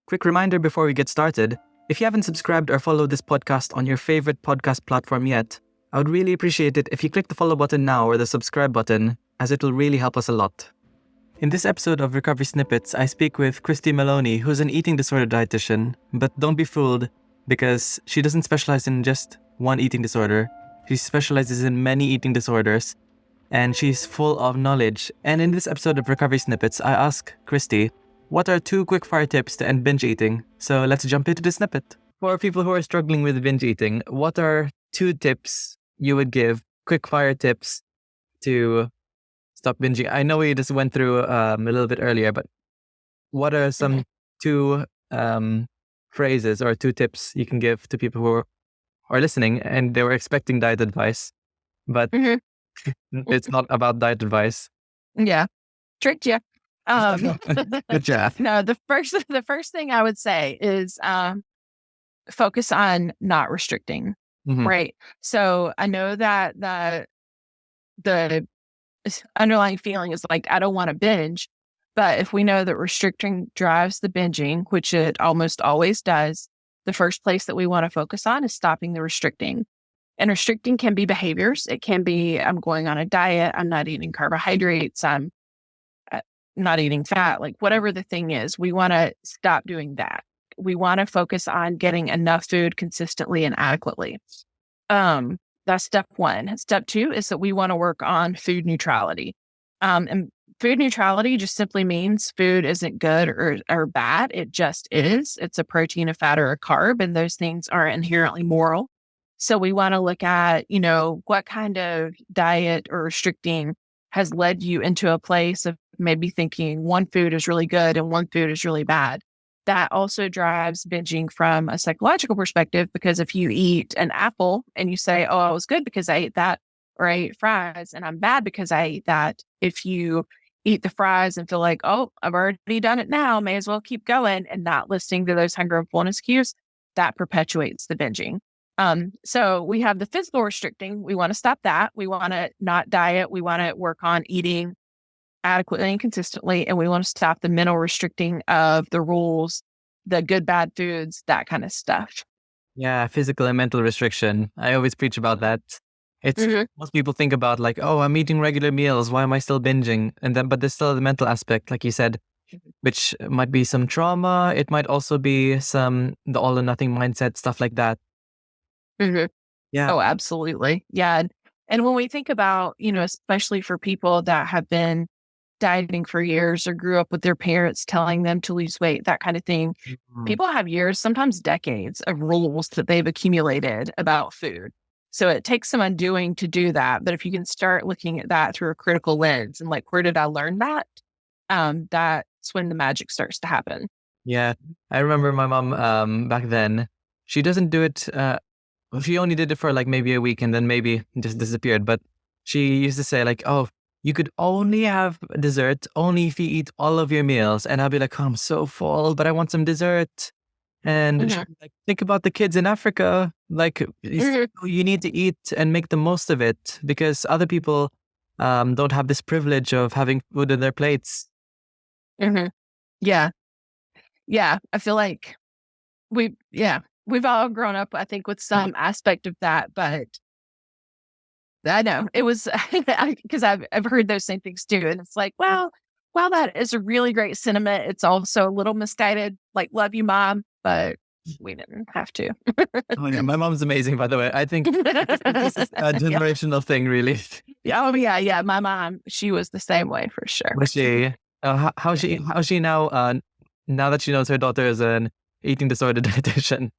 Quick reminder before we get started, if you haven't subscribed or followed this podcast on your favorite podcast platform yet, I would really appreciate it if you click the follow button now or the subscribe button, as it will really help us a lot. In this episode of Recovery Snippets, I speak with Christy Maloney, who's an eating disorder dietitian, but don't be fooled because she doesn't specialize in just one eating disorder. She specializes in many eating disorders, and she's full of knowledge. And in this episode of Recovery Snippets, I ask Christy, what are 2 quickfire tips to end binge eating? So let's jump into the snippet. For people who are struggling with binge eating, what are 2 tips you would give, quickfire tips to stop binging? I know we just went through a little bit earlier, but what are some 2 phrases or 2 tips you can give to people who are listening and they were expecting diet advice, but it's not about diet advice? Yeah, tricked you. Good job. No, the first thing I would say is focus on not restricting, right? So I know that the underlying feeling is like, I don't want to binge, but if we know that restricting drives the binging, which it almost always does, the first place that we want to focus on is stopping the restricting. And restricting can be behaviors. It can be, I'm going on a diet, I'm not eating carbohydrates, I'm not eating fat, like whatever the thing is, we want to stop doing that. We want to focus on getting enough food consistently and adequately. That's step 1. Step 2 is that we want to work on food neutrality. And food neutrality just simply means food isn't good or bad. It just is. It's a protein, a fat, or a carb, and those things are inherently moral. So we want to look at, what kind of diet or restricting has led you into a place of maybe thinking one food is really good and one food is really bad. That also drives binging from a psychological perspective, because if you eat an apple and you say, oh, I was good because I ate that, or I ate fries and I'm bad because I ate that. If you eat the fries and feel like, oh, I've already done it now, may as well keep going, and not listening to those hunger and fullness cues, that perpetuates the binging. So we have the physical restricting. We want to stop that. We want to not diet. We want to work on eating adequately and consistently. And we want to stop the mental restricting of the rules, the good, bad foods, that kind of stuff. Yeah, physical and mental restriction. I always preach about that. It's most people think about like, oh, I'm eating regular meals. Why am I still binging? But there's still the mental aspect, like you said, which might be some trauma. It might also be the all or nothing mindset, stuff like that. Yeah. Oh, absolutely. Yeah. And when we think about, especially for people that have been dieting for years or grew up with their parents telling them to lose weight, that kind of thing, people have years, sometimes decades of rules that they've accumulated about food. So it takes some undoing to do that. But if you can start looking at that through a critical lens and like, where did I learn that? That's when the magic starts to happen. Yeah. I remember my mom back then, she doesn't do it. She only did it for like maybe a week and then maybe just disappeared. But she used to say like, oh, you could only have dessert only if you eat all of your meals. And I'll be like, oh, I'm so full, but I want some dessert. And she'd be like, think about the kids in Africa. Like, you need to eat and make the most of it, because other people don't have this privilege of having food in their plates. Yeah. Yeah. I feel like we've all grown up, I think, with some aspect of that, but I know it was because I've heard those same things too. And it's like, well, while that is a really great sentiment, it's also a little misguided, like, love you, Mom, but we didn't have to. Oh, yeah. My mom's amazing, by the way. I think this is a generational thing, really. Oh, yeah. My mom, she was the same way for sure. Was she? How's she now? Now that she knows her daughter is an eating disorder dietitian.